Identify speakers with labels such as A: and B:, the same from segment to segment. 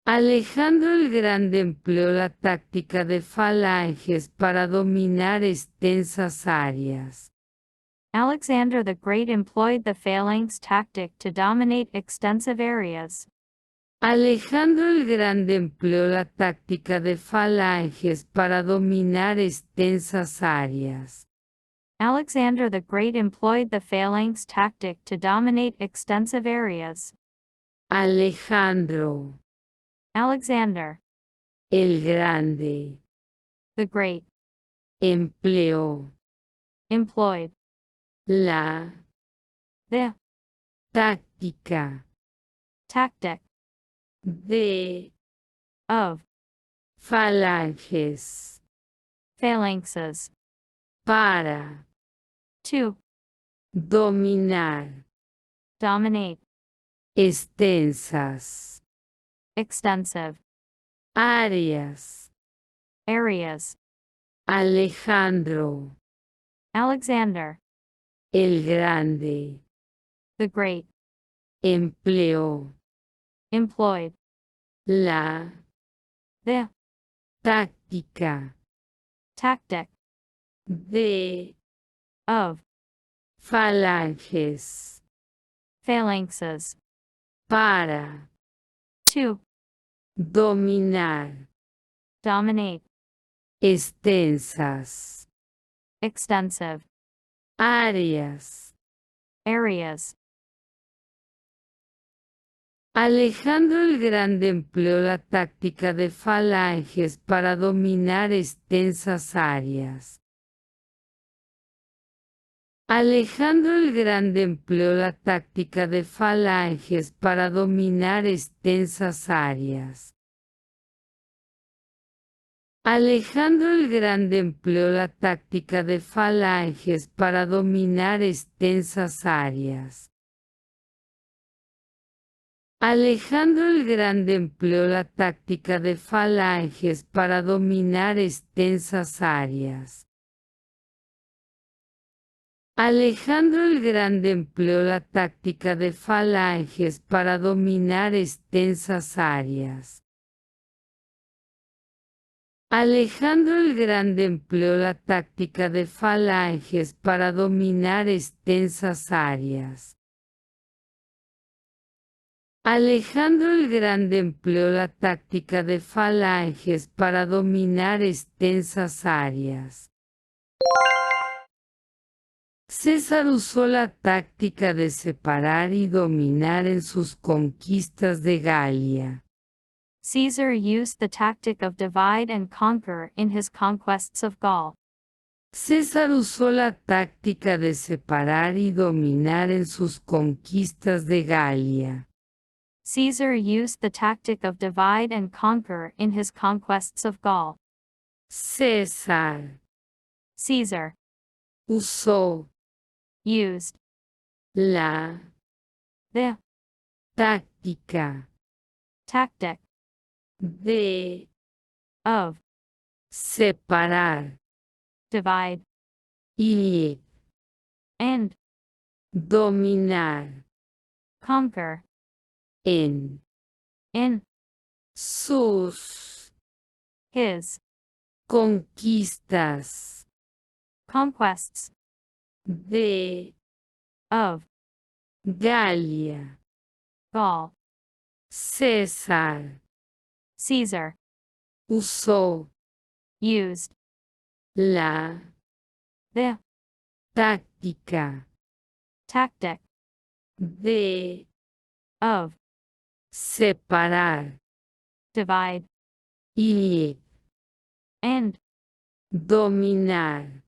A: Alejandro el Grande empleó la táctica de falanges para dominar extensas áreas.
B: Alexander the Great employed the phalanx tactic to dominate extensive areas.
A: Alejandro el Grande empleó la táctica de falanges para dominar extensas áreas.
B: Alexander the Great employed the phalanx tactic to dominate extensive areas.
A: Alejandro
B: Alexander
A: el Grande
B: the Great
A: empleó
B: employed
A: la
B: the
A: táctica
B: tactic
A: de
B: of
A: falanges
B: phalanxes
A: para
B: to
A: dominar
B: dominate
A: extensas
B: extensive
A: áreas.
B: areas.
A: Alejandro
B: Alexander
A: el Grande
B: the Great
A: empleó
B: employed
A: la
B: the
A: táctica
B: tactic
A: de
B: of
A: falanges
B: phalanxes
A: para
B: to
A: dominar
B: dominate
A: extensas
B: extensive
A: áreas.
B: areas.
A: Alejandro el Grande empleó la táctica de falanges para dominar extensas áreas. Alejandro el Grande empleó la táctica de falanges para dominar extensas áreas. Alejandro el Grande empleó la táctica de falanges para dominar extensas áreas. Alejandro el Grande empleó la táctica de falanges para dominar extensas áreas. Alejandro el Grande empleó la táctica de falanges para dominar extensas áreas. Alejandro el Grande empleó la táctica de falanges para dominar extensas áreas. Alejandro el Grande empleó la táctica de falanges para dominar extensas áreas. César usó la táctica de separar y dominar en sus conquistas de Galia.
B: Caesar used the tactic of divide and conquer in his conquests of Gaul.
A: César usó la táctica de separar y dominar en sus conquistas de Galia.
B: Caesar used the tactic of divide and conquer in his conquests of Gaul.
A: César
B: Caesar
A: usó
B: used
A: la
B: the
A: táctica
B: tactic
A: de
B: of
A: separar
B: divide
A: y
B: and
A: dominar
B: conquer
A: en
B: in
A: sus
B: his
A: conquistas
B: conquests
A: de
B: of
A: Galia.
B: Gaul.
A: César
B: Caesar
A: usó
B: used
A: la
B: the
A: táctica
B: tactic
A: de
B: of
A: separar
B: divide
A: y
B: and
A: dominar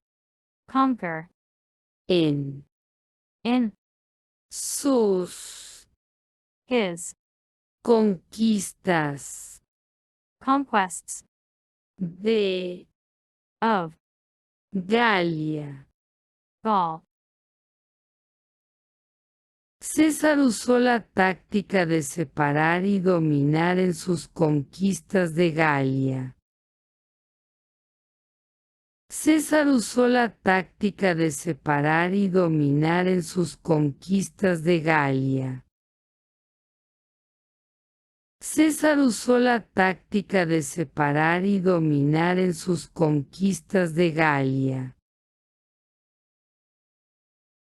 B: conquer
A: en
B: in
A: sus
B: his
A: conquistas
B: conquests
A: de
B: of
A: Galia.
B: Gaul.
A: César usó la táctica de separar y dominar en sus conquistas de Galia. César usó la táctica de separar y dominar en sus conquistas de Galia. César usó la táctica de separar y dominar en sus conquistas de Galia.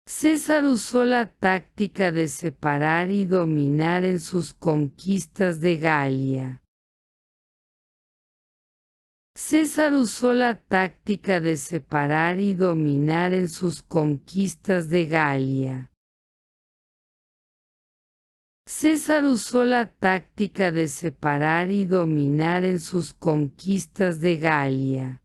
A: César usó la táctica de separar y dominar en sus conquistas de Galia. César usó la táctica de separar y dominar en sus conquistas de Galia. César usó la táctica de separar y dominar en sus conquistas de Galia.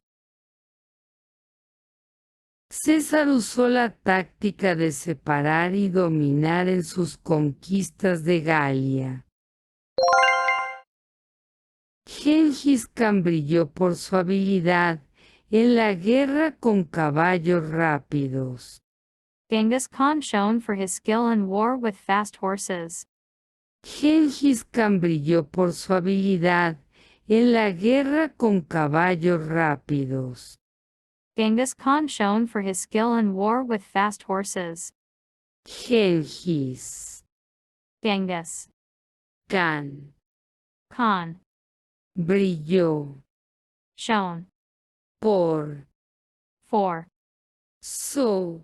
A: César usó la táctica de separar y dominar en sus conquistas de Galia. Gengis Khan brilló por su habilidad en la guerra con caballos rápidos.
B: Genghis Khan shone for his skill in war with fast horses.
A: Gengis Khan brilló por su habilidad en la guerra con caballos rápidos.
B: Genghis Khan shone for his skill in war with fast horses.
A: Gengis
B: Genghis
A: Khan
B: Khan
A: brilló
B: shone
A: por
B: for
A: su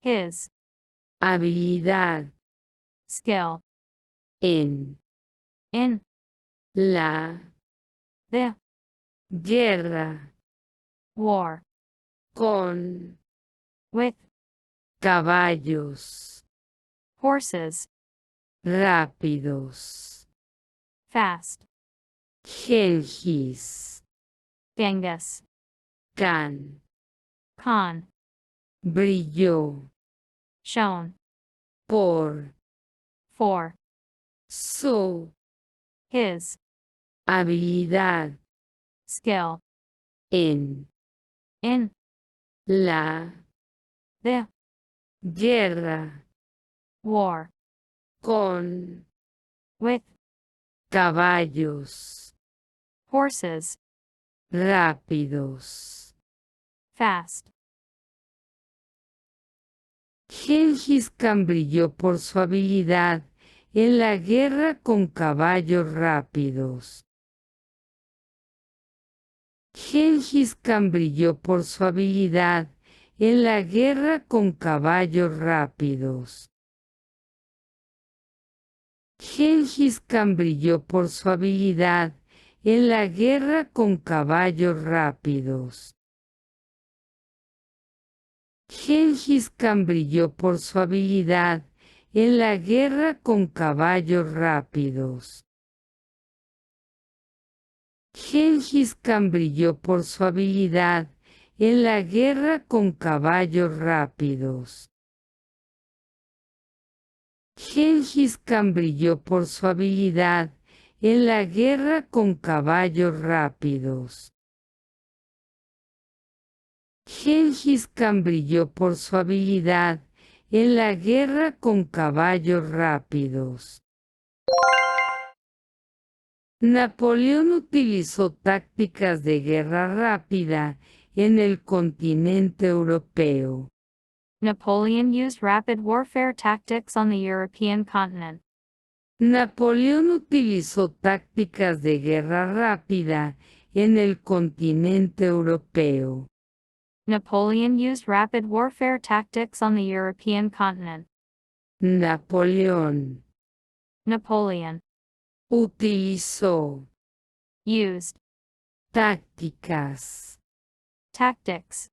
B: his
A: habilidad
B: skill
A: en
B: in
A: la
B: the
A: guerra
B: war
A: con
B: with
A: caballos
B: horses
A: rápidos.
B: fast.
A: Gengis
B: Genghis
A: Khan
B: Khan
A: brilló
B: shone
A: por
B: for
A: su
B: his
A: habilidad
B: skill
A: en
B: in
A: la
B: the
A: guerra
B: war
A: con
B: with
A: caballos
B: horses
A: rápidos.
B: fast.
A: Gengis Khan brilló por su habilidad en la guerra con caballos rápidos. Gengis Khan brilló por su habilidad en la guerra con caballos rápidos. Gengis Khan brilló por su habilidad en la guerra con caballos rápidos. Gengis Khan brilló por su habilidad en la guerra con caballos rápidos. Gengis Khan brilló por su habilidad en la guerra con caballos rápidos. Gengis Khan brilló por su habilidad en la guerra con caballos rápidos. Gengis Khan brilló por su habilidad en la guerra con caballos rápidos. Napoleón utilizó tácticas de guerra rápida en el continente europeo.
B: Napoleon used rapid warfare tactics on the European continent.
A: Napoleón utilizó tácticas de guerra rápida en el continente europeo.
B: Napoleon used rapid warfare tactics on the European continent.
A: Napoleón
B: Napoleon
A: utilizó
B: used
A: tácticas
B: tactics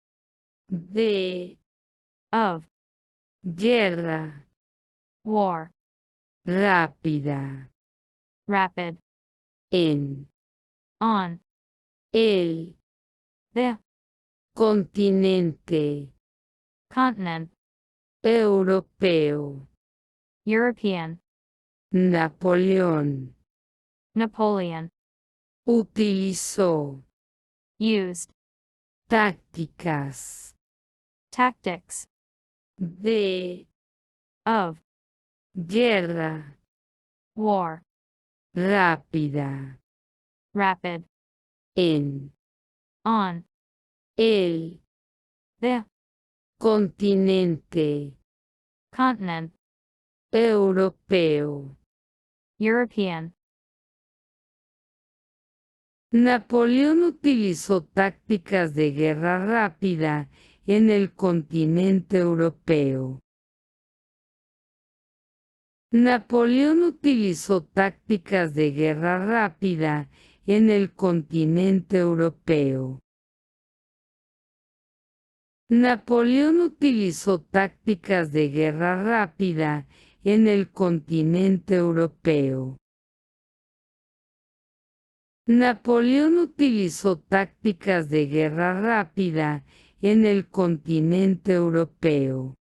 A: de
B: of
A: guerra
B: war
A: rápida
B: rapid
A: en
B: on
A: el
B: the
A: continente
B: continent
A: europeo.
B: European.
A: Napoleón
B: Napoleon
A: utilizó
B: used
A: tácticas
B: tactics
A: de
B: of
A: guerra
B: war
A: rápida
B: rapid
A: en
B: on
A: el
B: the
A: continente
B: continent
A: europeo.
B: European.
A: Napoleón utilizó tácticas de guerra rápida en el continente europeo. Napoleón utilizó tácticas de guerra rápida en el continente europeo. Napoleón utilizó tácticas de guerra rápida en el continente europeo. Napoleón utilizó tácticas de guerra rápida en el continente europeo.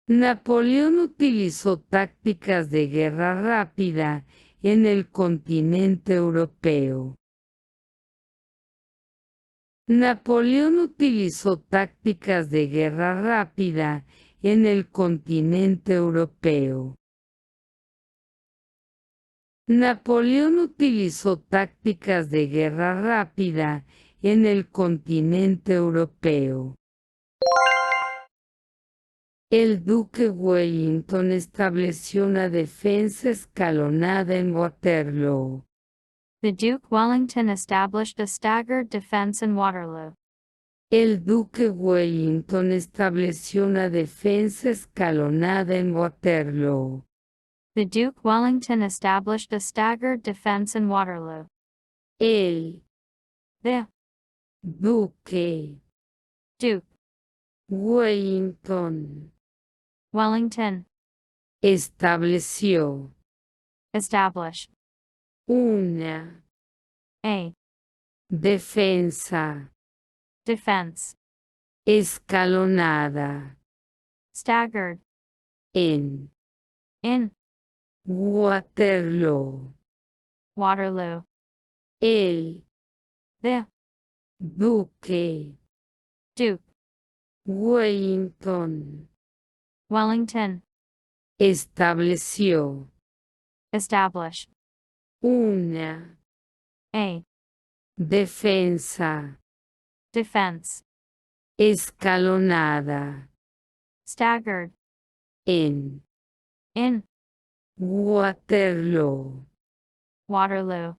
A: Napoleón utilizó tácticas de guerra rápida en el continente europeo. Napoleón utilizó tácticas de guerra rápida en el continente europeo. Napoleón utilizó tácticas de guerra rápida en el continente europeo. El duque Wellington estableció una defensa escalonada en Waterloo.
B: The Duke Wellington established a staggered defense in Waterloo.
A: El duque Wellington estableció una defensa escalonada en Waterloo.
B: The Duke Wellington established a staggered defense in Waterloo.
A: El
B: The
A: duque
B: Duke
A: Wellington
B: Wellington
A: estableció
B: established
A: una
B: a
A: defensa
B: defense
A: escalonada
B: staggered
A: en
B: in
A: Waterloo.
B: Waterloo.
A: El
B: The
A: duque
B: Duke
A: Wellington
B: Wellington
A: estableció
B: established
A: una
B: a
A: defensa
B: defense
A: escalonada
B: staggered
A: en
B: in
A: Waterloo.
B: Waterloo.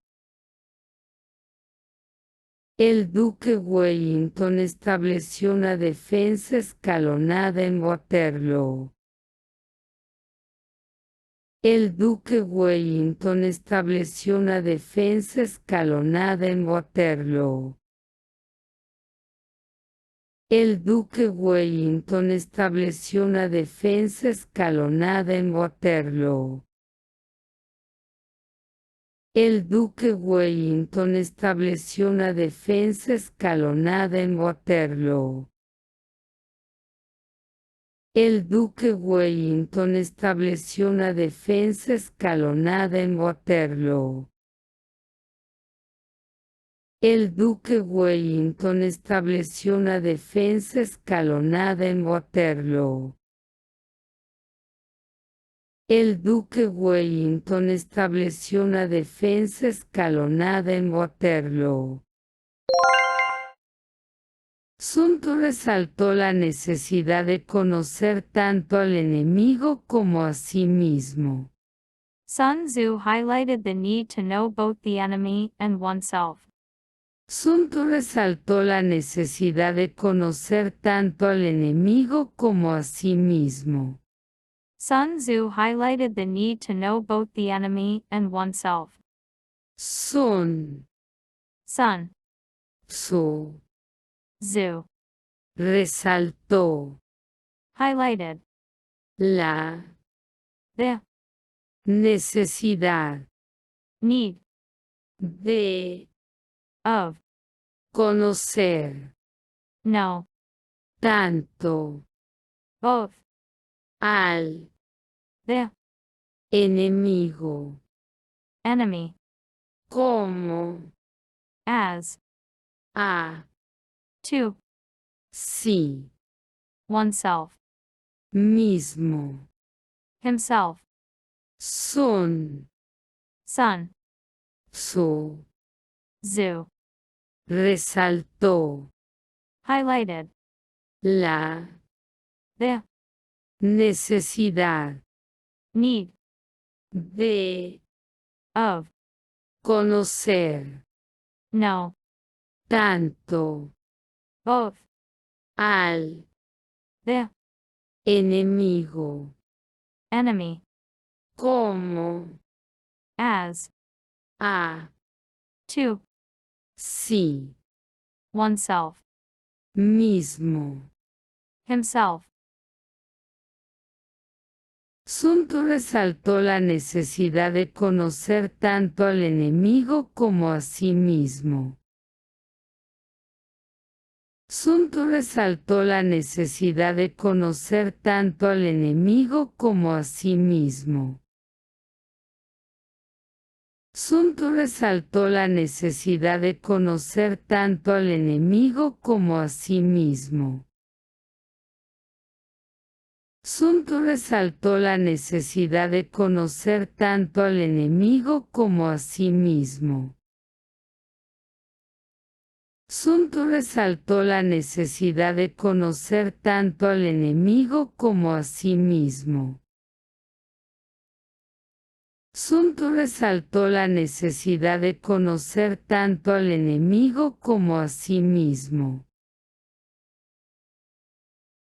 A: El duque Wellington estableció una defensa escalonada en Waterloo. El duque Wellington estableció una defensa escalonada en Waterloo. El duque Wellington estableció una defensa escalonada en Waterloo. El duque Wellington estableció una defensa escalonada en Waterloo. El duque Wellington estableció una defensa escalonada en Waterloo. El duque Wellington estableció una defensa escalonada en Waterloo. El duque Wellington estableció una defensa escalonada en Waterloo. Sun Tzu resaltó la necesidad de conocer tanto al enemigo como a sí mismo.
B: Sun Tzu highlighted the need to know both the enemy and oneself.
A: Sun Tzu resaltó la necesidad de conocer tanto al enemigo como a sí mismo.
B: Sun Tzu highlighted the need to know both the enemy and oneself.
A: Sun
B: Sun
A: Tzu
B: Tzu
A: resaltó
B: highlighted
A: la
B: the
A: necesidad
B: need
A: de
B: of
A: conocer
B: know
A: tanto
B: both
A: al
B: the
A: enemigo
B: enemy
A: como
B: as
A: a
B: to
A: sí
B: oneself
A: mismo.
B: himself.
A: Sun
B: Sun
A: Tzu
B: Tzu
A: resaltó
B: highlighted
A: la
B: the
A: necesidad
B: need
A: de
B: of
A: conocer,
B: know,
A: tanto,
B: both,
A: al,
B: the,
A: enemigo,
B: enemy,
A: como,
B: as,
A: a,
B: to,
A: sí,
B: oneself,
A: mismo.
B: himself.
A: Sun Tzu resaltó la necesidad de conocer tanto al enemigo como a sí mismo. Sun Tzu resaltó la necesidad de conocer tanto al enemigo como a sí mismo. Sun Tzu resaltó la necesidad de conocer tanto al enemigo como a sí mismo. Sun Tzu resaltó la necesidad de conocer tanto al enemigo como a sí mismo. Sun Tzu resaltó la necesidad de conocer tanto al enemigo como a sí mismo. Sun Tzu resaltó la necesidad de conocer tanto al enemigo como a sí mismo.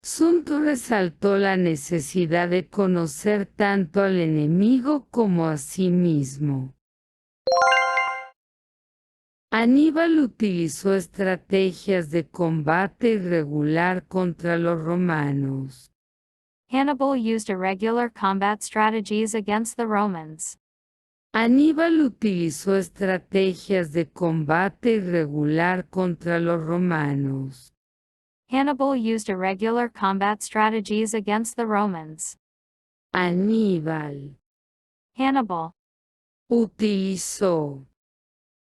A: Sun Tzu resaltó la necesidad de conocer tanto al enemigo como a sí mismo. Aníbal utilizó estrategias de combate irregular contra los romanos.
B: Hannibal used irregular combat strategies against the Romans.
A: Aníbal utilizó estrategias de combate irregular contra los romanos.
B: Hannibal used irregular combat strategies against the Romans.
A: Aníbal
B: Hannibal
A: utilizó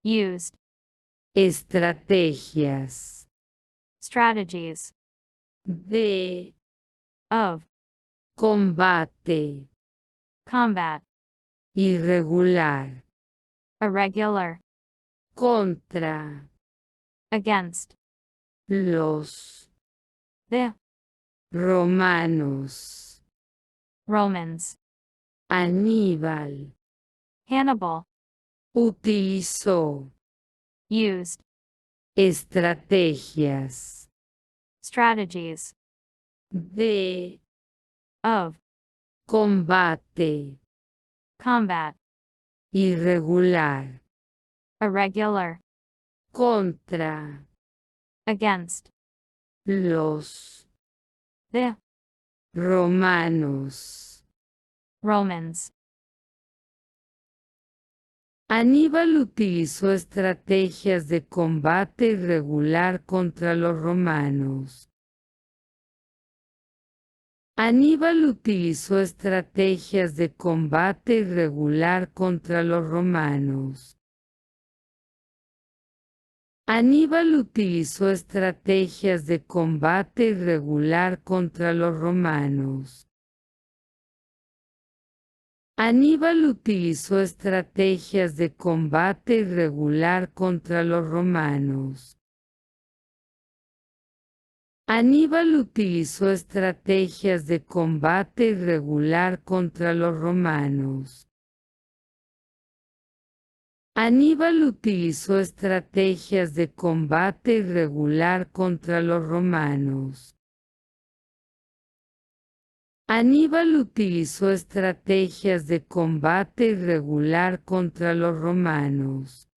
B: used
A: estrategias
B: strategies
A: de
B: of
A: combate
B: combat
A: irregular
B: irregular
A: contra
B: against
A: los
B: the
A: romanos.
B: Romans.
A: Aníbal
B: Hannibal
A: utilizó
B: used
A: estrategias
B: strategies
A: de
B: of
A: combate
B: combat
A: irregular
B: irregular
A: contra
B: against
A: los
B: the
A: romanos.
B: Romans.
A: Aníbal utilizó estrategias de combate irregular contra los romanos. Aníbal utilizó estrategias de combate irregular contra los romanos. Aníbal utilizó estrategias de combate irregular contra los romanos. Aníbal utilizó estrategias de combate irregular contra los romanos. Aníbal utilizó estrategias de combate irregular contra los romanos. Aníbal utilizó estrategias de combate irregular contra los romanos. Aníbal utilizó estrategias de combate irregular contra los romanos.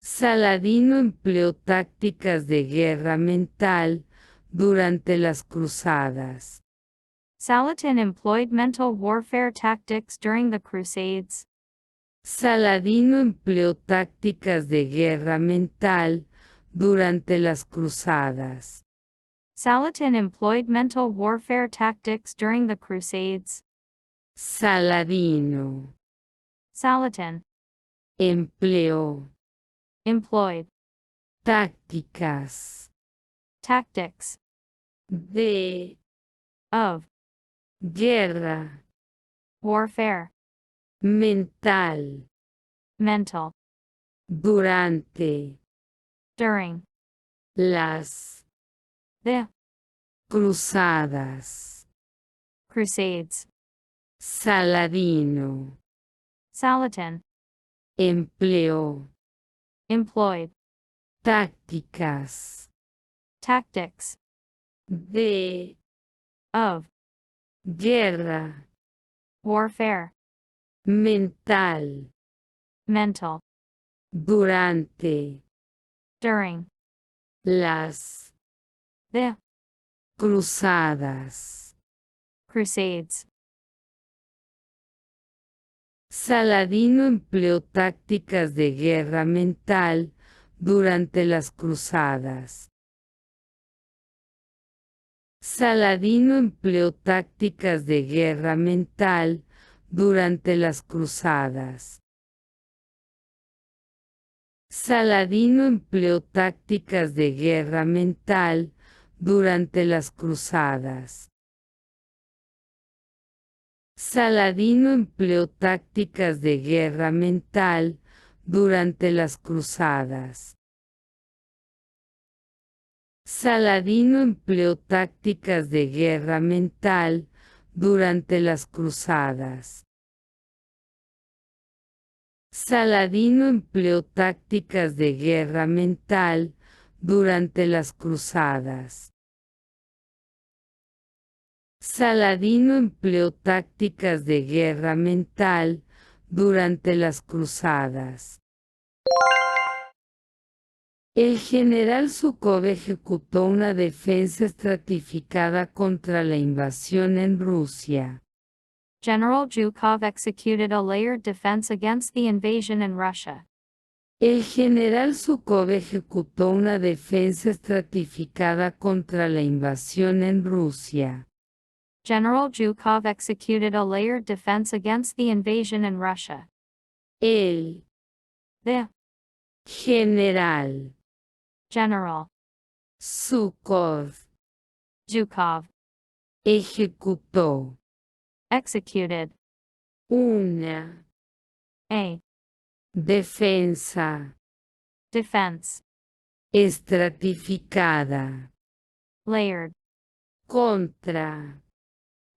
A: Saladino empleó tácticas de guerra mental durante las cruzadas.
B: Saladin employed mental warfare tactics during the Crusades.
A: Saladino empleó tácticas de guerra mental durante las cruzadas.
B: Saladin employed mental warfare tactics during the Crusades.
A: Saladino
B: Saladin
A: empleó
B: employed
A: tácticas
B: tactics
A: de
B: of
A: guerra
B: warfare
A: mental
B: mental
A: durante
B: during
A: las
B: the
A: cruzadas.
B: Crusades.
A: Saladino
B: Salatin.
A: empleó,
B: Employed.
A: tácticas,
B: Tactics.
A: de,
B: Of.
A: guerra,
B: Warfare.
A: mental,
B: Mental.
A: durante,
B: During.
A: las,
B: The.
A: cruzadas.
B: Crusades.
A: Saladino empleó tácticas de guerra mental durante las cruzadas. Saladino empleó tácticas de guerra mental durante las cruzadas. Saladino empleó tácticas de guerra mental durante las cruzadas. Saladino empleó tácticas de guerra mental durante las cruzadas. Saladino empleó tácticas de guerra mental durante las cruzadas. Saladino empleó tácticas de guerra mental durante las cruzadas. Saladino empleó tácticas de guerra mental durante las cruzadas. El general Zhúkov ejecutó una defensa estratificada contra la invasión en Rusia.
B: General Zhukov executed a layered defense against the invasion in Russia.
A: El general Zhúkov ejecutó una defensa estratificada contra la invasión en Rusia.
B: General Zhukov executed a layered defense against the invasion in Russia.
A: El
B: The.
A: general
B: General.
A: Zhúkov
B: Zhukov.
A: ejecutó
B: Executed.
A: una
B: A.
A: defensa
B: Defense.
A: estratificada
B: Layered.
A: contra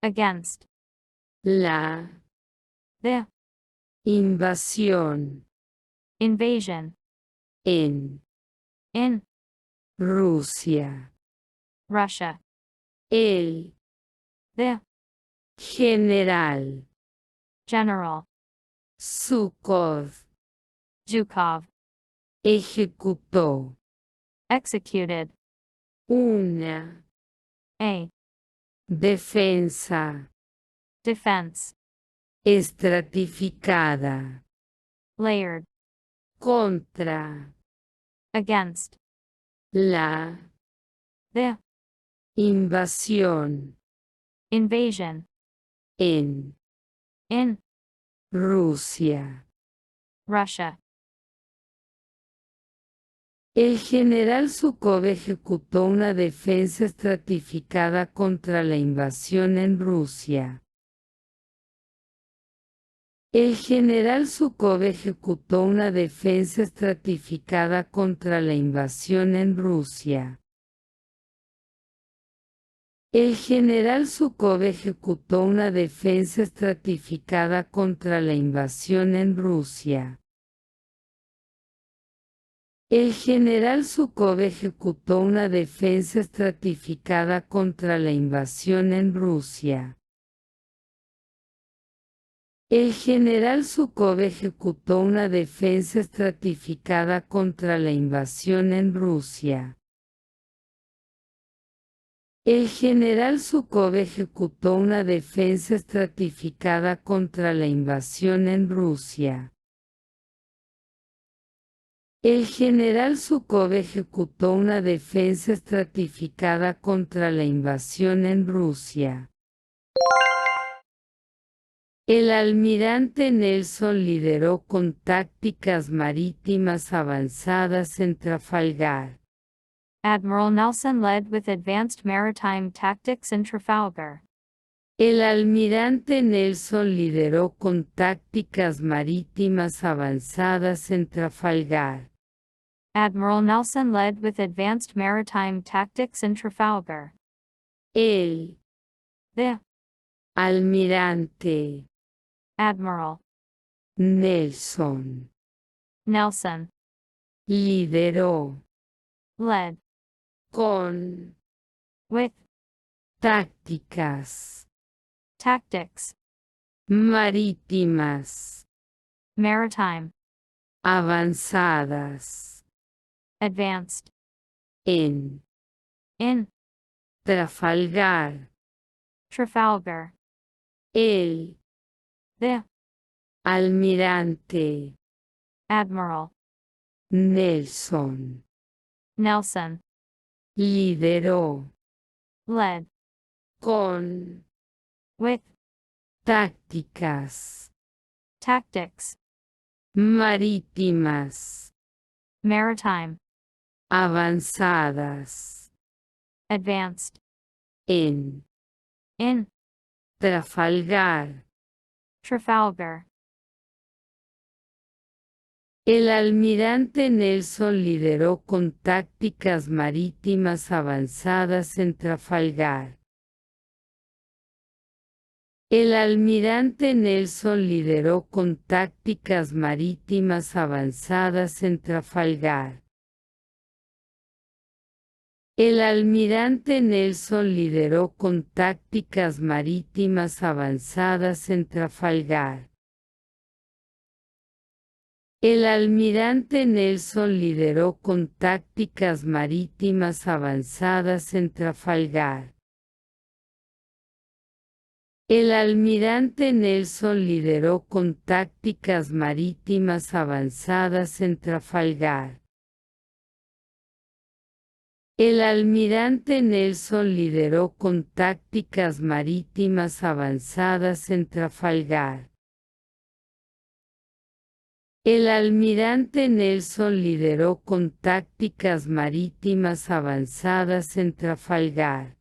B: Against.
A: la
B: The.
A: invasión
B: Invasion.
A: en
B: In.
A: Rusia.
B: Russia.
A: El
B: The.
A: general
B: General.
A: Zhúkov
B: Zhukov.
A: ejecutó
B: Executed.
A: una
B: A.
A: defensa
B: Defense.
A: estratificada
B: Layered.
A: contra
B: Against.
A: la
B: The.
A: invasión
B: Invasion.
A: en
B: In.
A: Rusia.
B: Russia.
A: El general Zhúkov ejecutó una defensa estratificada contra la invasión en Rusia. El general Zhúkov ejecutó una defensa estratificada contra la invasión en Rusia. El general Zhúkov ejecutó una defensa estratificada contra la invasión en Rusia. El general Zhúkov ejecutó una defensa estratificada contra la invasión en Rusia. El general Zhúkov ejecutó una defensa estratificada contra la invasión en Rusia. El general Zhúkov ejecutó una defensa estratificada contra la invasión en Rusia. El general Zhúkov ejecutó una defensa estratificada contra la invasión en Rusia. El almirante Nelson lideró con tácticas marítimas avanzadas en Trafalgar.
B: Admiral Nelson led with advanced maritime tactics in Trafalgar.
A: El almirante Nelson lideró con tácticas marítimas avanzadas en Trafalgar.
B: Admiral Nelson led with advanced maritime tactics in Trafalgar.
A: El
B: The.
A: almirante
B: Admiral.
A: Nelson.
B: Nelson.
A: Lideró.
B: Led.
A: Con.
B: With.
A: Tácticas.
B: Tactics.
A: Marítimas.
B: Maritime.
A: Avanzadas.
B: Advanced.
A: En.
B: In.
A: Trafalgar.
B: Trafalgar.
A: El.
B: The.
A: Almirante.
B: Admiral.
A: Nelson.
B: Nelson.
A: Lideró.
B: Led.
A: Con.
B: With.
A: Tácticas.
B: Tactics.
A: Marítimas.
B: Maritime.
A: Avanzadas.
B: Advanced.
A: En.
B: In.
A: Trafalgar.
B: Trafalgar.
A: El almirante Nelson lideró con tácticas marítimas avanzadas en Trafalgar. El almirante Nelson lideró con tácticas marítimas avanzadas en Trafalgar. El almirante Nelson lideró con tácticas marítimas avanzadas en Trafalgar. El almirante Nelson lideró con tácticas marítimas avanzadas en Trafalgar. El almirante Nelson lideró con tácticas marítimas avanzadas en Trafalgar. El almirante Nelson lideró con tácticas marítimas avanzadas en Trafalgar. El almirante Nelson lideró con tácticas marítimas avanzadas en Trafalgar.